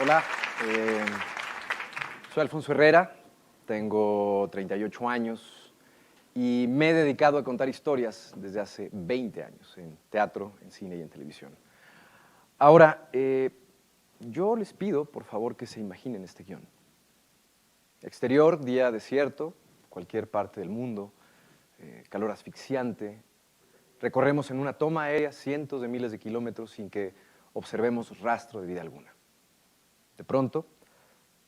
Hola, eh, soy Alfonso Herrera, tengo 38 años y me he dedicado a contar historias desde hace 20 años en teatro, en cine y en televisión. Ahora, yo les pido, por favor, que se imaginen este guión. Exterior, día desierto, cualquier parte del mundo, calor asfixiante. Recorremos en una toma aérea cientos de miles de kilómetros sin que observemos rastro de vida alguna. De pronto,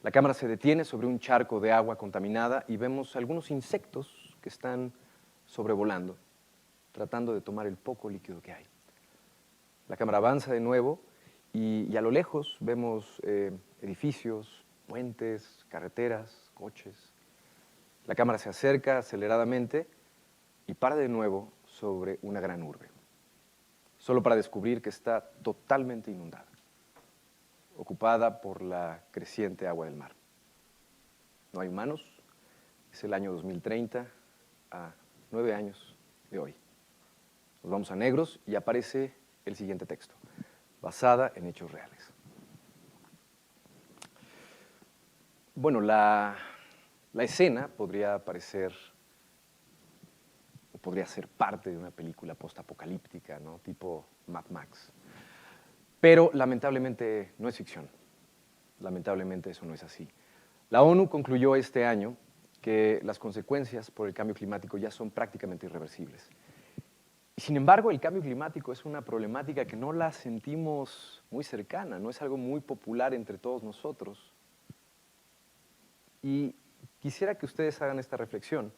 la cámara se detiene sobre un charco de agua contaminada y vemos algunos insectos que están sobrevolando, tratando de tomar el poco líquido que hay. La cámara avanza de nuevo y a lo lejos vemos edificios, puentes, carreteras, coches. La cámara se acerca aceleradamente y para de nuevo sobre una gran urbe, solo para descubrir que está totalmente inundada, ocupada por la creciente agua del mar. No hay humanos, es el año 2030, a 9 años de hoy. Nos vamos a negros y aparece el siguiente texto, basada en hechos reales. Bueno, la escena podría parecer, o podría ser parte de una película postapocalíptica, ¿no? Tipo Mad Max. Pero lamentablemente no es ficción. Lamentablemente eso no es así. La ONU concluyó este año que las consecuencias por el cambio climático ya son prácticamente irreversibles. Y sin embargo, el cambio climático es una problemática que no la sentimos muy cercana, no es algo muy popular entre todos nosotros. Y quisiera que ustedes hagan esta reflexión.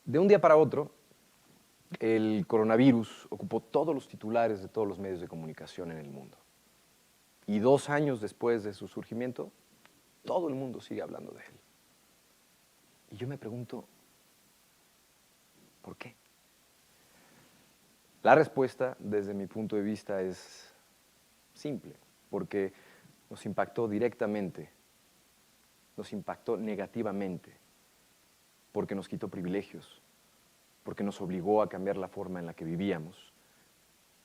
De un día para otro, el coronavirus ocupó todos los titulares de todos los medios de comunicación en el mundo. Y 2 años después de su surgimiento, todo el mundo sigue hablando de él. Y yo me pregunto, ¿por qué? La respuesta, desde mi punto de vista, es simple, porque nos impactó directamente, nos impactó negativamente, porque nos quitó privilegios, porque nos obligó a cambiar la forma en la que vivíamos,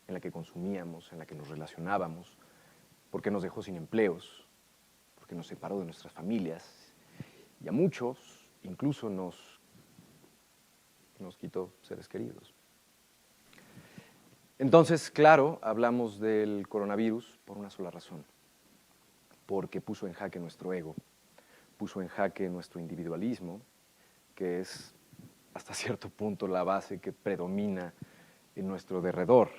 en la que consumíamos, en la que nos relacionábamos, porque nos dejó sin empleos, porque nos separó de nuestras familias, y a muchos incluso nos quitó seres queridos. Entonces, claro, hablamos del coronavirus por una sola razón, porque puso en jaque nuestro ego, puso en jaque nuestro individualismo, que es hasta cierto punto la base que predomina en nuestro derredor,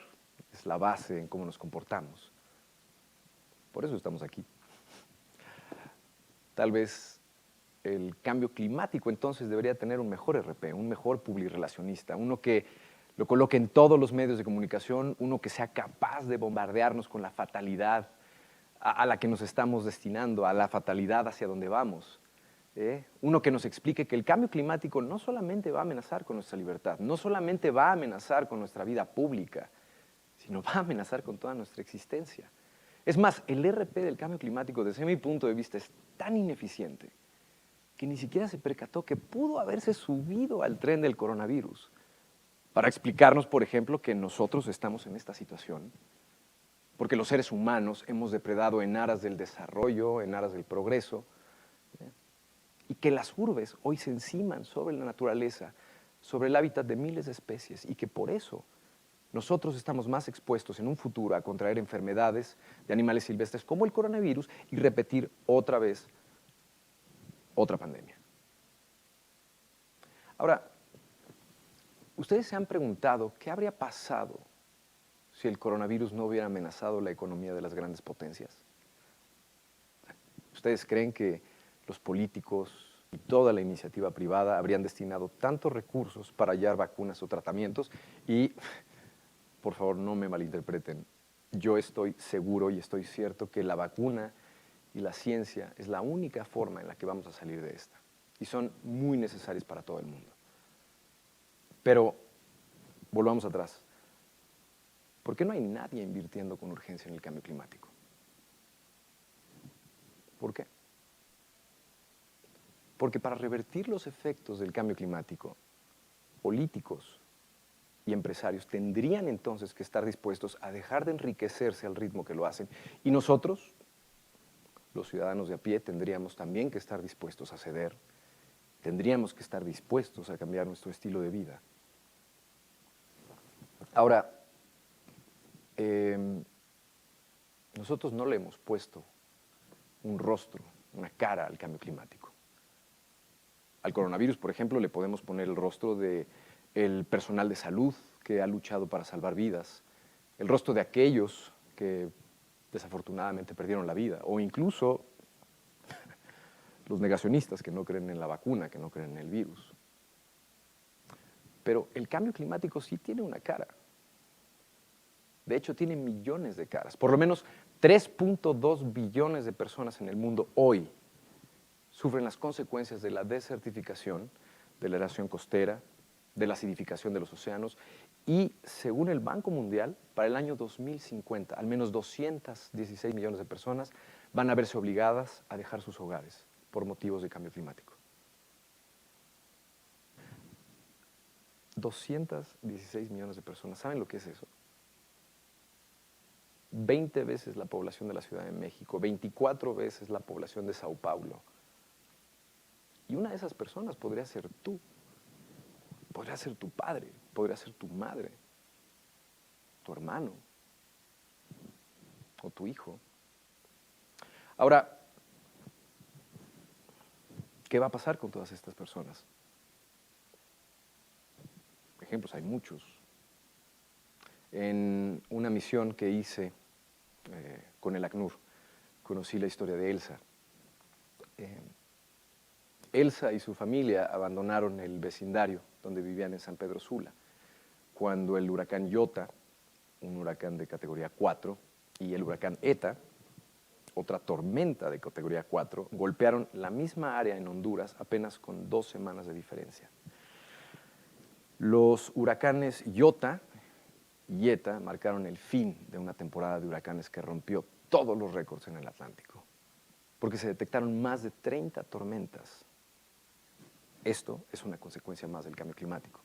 es la base en cómo nos comportamos. Por eso estamos aquí. Tal vez el cambio climático entonces debería tener un mejor RP, un mejor publirelacionista, uno que lo coloque en todos los medios de comunicación, uno que sea capaz de bombardearnos con la fatalidad a la que nos estamos destinando, a la fatalidad hacia donde vamos. Uno que nos explique que el cambio climático no solamente va a amenazar con nuestra libertad, no solamente va a amenazar con nuestra vida pública, sino va a amenazar con toda nuestra existencia. Es más, el RP del cambio climático, desde mi punto de vista, es tan ineficiente que ni siquiera se percató que pudo haberse subido al tren del coronavirus para explicarnos, por ejemplo, que nosotros estamos en esta situación porque los seres humanos hemos depredado en aras del desarrollo, en aras del progreso, y que las urbes hoy se enciman sobre la naturaleza, sobre el hábitat de miles de especies, y que por eso nosotros estamos más expuestos en un futuro a contraer enfermedades de animales silvestres como el coronavirus y repetir otra vez otra pandemia. Ahora, ¿ustedes se han preguntado qué habría pasado si el coronavirus no hubiera amenazado la economía de las grandes potencias? ¿Ustedes creen que los políticos y toda la iniciativa privada habrían destinado tantos recursos para hallar vacunas o tratamientos? Y, por favor, no me malinterpreten, yo estoy seguro y estoy cierto que la vacuna y la ciencia es la única forma en la que vamos a salir de esta. Y son muy necesarias para todo el mundo. Pero, volvamos atrás. ¿Por qué no hay nadie invirtiendo con urgencia en el cambio climático? ¿Por qué? Porque para revertir los efectos del cambio climático, políticos y empresarios tendrían entonces que estar dispuestos a dejar de enriquecerse al ritmo que lo hacen. Y nosotros, los ciudadanos de a pie, tendríamos también que estar dispuestos a ceder, tendríamos que estar dispuestos a cambiar nuestro estilo de vida. Ahora, nosotros no le hemos puesto un rostro, una cara al cambio climático. Al coronavirus, por ejemplo, le podemos poner el rostro del personal de salud que ha luchado para salvar vidas, el rostro de aquellos que desafortunadamente perdieron la vida, o incluso los negacionistas que no creen en la vacuna, que no creen en el virus. Pero el cambio climático sí tiene una cara. De hecho, tiene millones de caras. Por lo menos 3.2 billones de personas en el mundo hoy sufren las consecuencias de la desertificación, de la erosión costera, de la acidificación de los océanos y, según el Banco Mundial, para el año 2050, al menos 216 millones de personas van a verse obligadas a dejar sus hogares por motivos de cambio climático. 216 millones de personas. ¿Saben lo que es eso? 20 veces la población de la Ciudad de México, 24 veces la población de Sao Paulo. Y una de esas personas podría ser tú, podría ser tu padre, podría ser tu madre, tu hermano o tu hijo. Ahora, ¿qué va a pasar con todas estas personas? Ejemplos hay muchos. En una misión que hice con el ACNUR, conocí la historia de Elsa. Elsa y su familia abandonaron el vecindario donde vivían en San Pedro Sula, cuando el huracán Iota, un huracán de categoría 4, y el huracán Eta, otra tormenta de categoría 4, golpearon la misma área en Honduras apenas con 2 semanas de diferencia. Los huracanes Iota y Eta marcaron el fin de una temporada de huracanes que rompió todos los récords en el Atlántico, porque se detectaron más de 30 tormentas. Esto es una consecuencia más del cambio climático.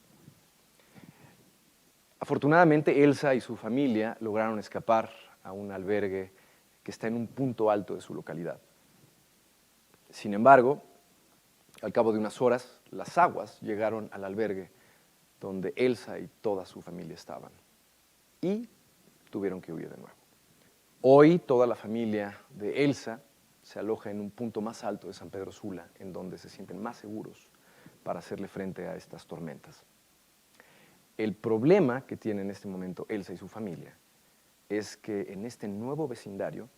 Afortunadamente, Elsa y su familia lograron escapar a un albergue que está en un punto alto de su localidad. Sin embargo, al cabo de unas horas, las aguas llegaron al albergue donde Elsa y toda su familia estaban y tuvieron que huir de nuevo. Hoy toda la familia de Elsa se aloja en un punto más alto de San Pedro Sula, en donde se sienten más seguros para hacerle frente a estas tormentas. El problema que tiene en este momento Elsa y su familia es que en este nuevo vecindario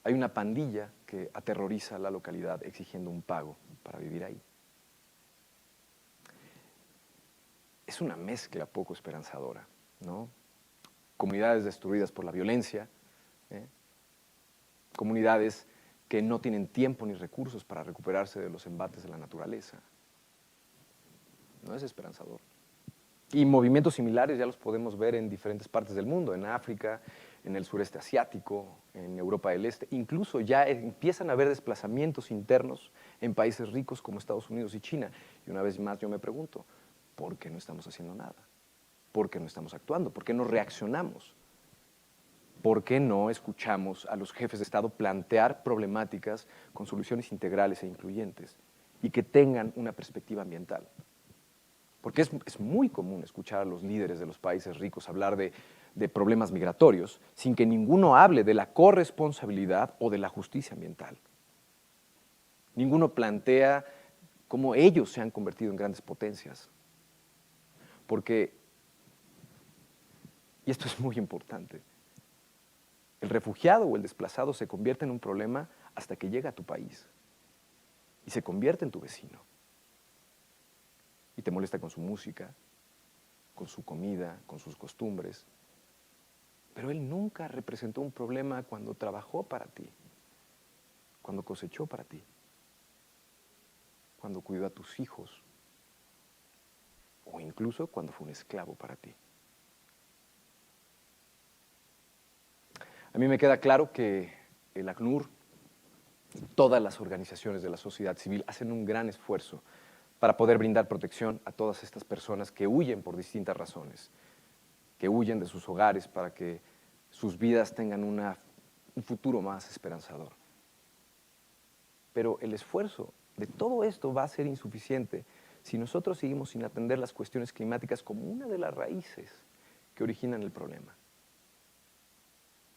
hay una pandilla que aterroriza a la localidad exigiendo un pago para vivir ahí. Es una mezcla poco esperanzadora, ¿no? Comunidades destruidas por la violencia, comunidades que no tienen tiempo ni recursos para recuperarse de los embates de la naturaleza. No es esperanzador. Y movimientos similares ya los podemos ver en diferentes partes del mundo, en África, en el sureste asiático, en Europa del Este. Incluso ya empiezan a haber desplazamientos internos en países ricos como Estados Unidos y China. Y una vez más yo me pregunto, ¿por qué no estamos haciendo nada? ¿Por qué no estamos actuando? ¿Por qué no reaccionamos? ¿Por qué no escuchamos a los jefes de Estado plantear problemáticas con soluciones integrales e incluyentes y que tengan una perspectiva ambiental? Porque es muy común escuchar a los líderes de los países ricos hablar de problemas migratorios sin que ninguno hable de la corresponsabilidad o de la justicia ambiental. Ninguno plantea cómo ellos se han convertido en grandes potencias. Porque, y esto es muy importante, el refugiado o el desplazado se convierte en un problema hasta que llega a tu país y se convierte en tu vecino. Y te molesta con su música, con su comida, con sus costumbres. Pero él nunca representó un problema cuando trabajó para ti, cuando cosechó para ti, cuando cuidó a tus hijos, o incluso cuando fue un esclavo para ti. A mí me queda claro que el ACNUR y todas las organizaciones de la sociedad civil hacen un gran esfuerzo para poder brindar protección a todas estas personas que huyen por distintas razones, que huyen de sus hogares para que sus vidas tengan un futuro más esperanzador. Pero el esfuerzo de todo esto va a ser insuficiente si nosotros seguimos sin atender las cuestiones climáticas como una de las raíces que originan el problema.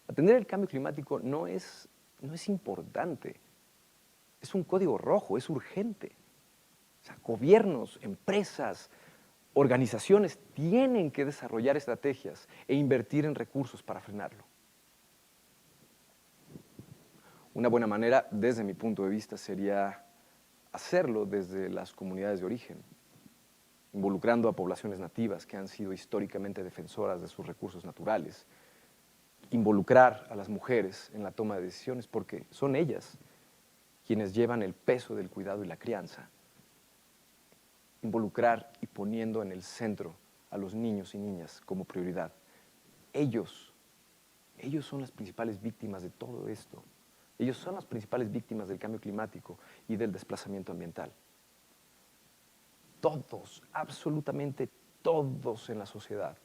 Atender el cambio climático no es importante, es un código rojo, es urgente. O sea, gobiernos, empresas, organizaciones tienen que desarrollar estrategias e invertir en recursos para frenarlo. Una buena manera, desde mi punto de vista, sería hacerlo desde las comunidades de origen, involucrando a poblaciones nativas que han sido históricamente defensoras de sus recursos naturales, involucrar a las mujeres en la toma de decisiones, porque son ellas quienes llevan el peso del cuidado y la crianza, involucrar y poniendo en el centro a los niños y niñas como prioridad. Ellos son las principales víctimas de todo esto. Ellos son las principales víctimas del cambio climático y del desplazamiento ambiental. Todos, absolutamente todos en la sociedad,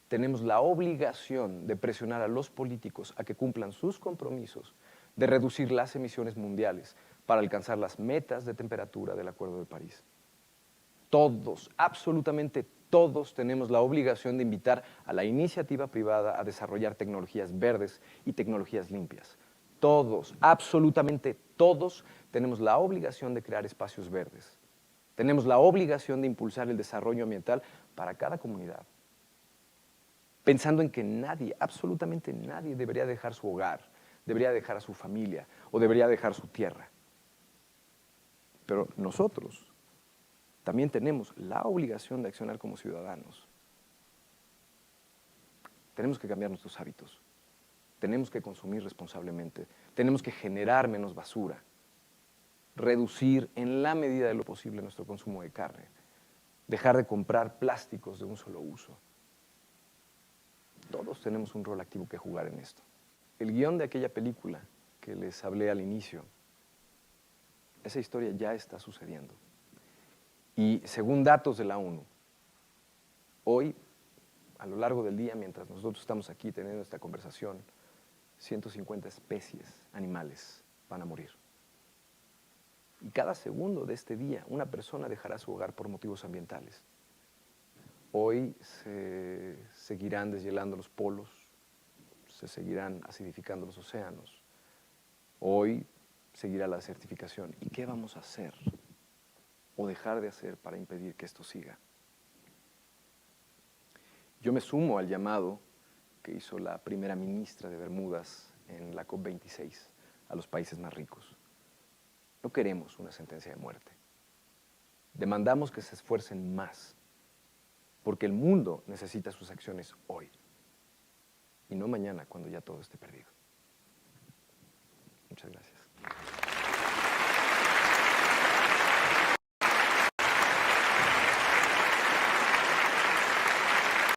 tenemos la obligación de presionar a los políticos a que cumplan sus compromisos de reducir las emisiones mundiales para alcanzar las metas de temperatura del Acuerdo de París. Todos, absolutamente todos tenemos la obligación de invitar a la iniciativa privada a desarrollar tecnologías verdes y tecnologías limpias. Todos, absolutamente todos, tenemos la obligación de crear espacios verdes. Tenemos la obligación de impulsar el desarrollo ambiental para cada comunidad, pensando en que nadie, absolutamente nadie, debería dejar su hogar, debería dejar a su familia o debería dejar su tierra. Pero nosotros también tenemos la obligación de accionar como ciudadanos. Tenemos que cambiar nuestros hábitos, tenemos que consumir responsablemente, tenemos que generar menos basura, reducir en la medida de lo posible nuestro consumo de carne, dejar de comprar plásticos de un solo uso. Todos tenemos un rol activo que jugar en esto. El guión de aquella película que les hablé al inicio, esa historia ya está sucediendo. Y según datos de la ONU, hoy, a lo largo del día, mientras nosotros estamos aquí teniendo esta conversación, 150 especies animales van a morir. Y cada segundo de este día, una persona dejará su hogar por motivos ambientales. Hoy se seguirán deshielando los polos, se seguirán acidificando los océanos. Hoy seguirá la desertificación. ¿Y qué vamos a hacer o dejar de hacer para impedir que esto siga? Yo me sumo al llamado que hizo la primera ministra de Bermudas en la COP26 a los países más ricos. No queremos una sentencia de muerte. Demandamos que se esfuercen más, porque el mundo necesita sus acciones hoy y no mañana cuando ya todo esté perdido. Muchas gracias.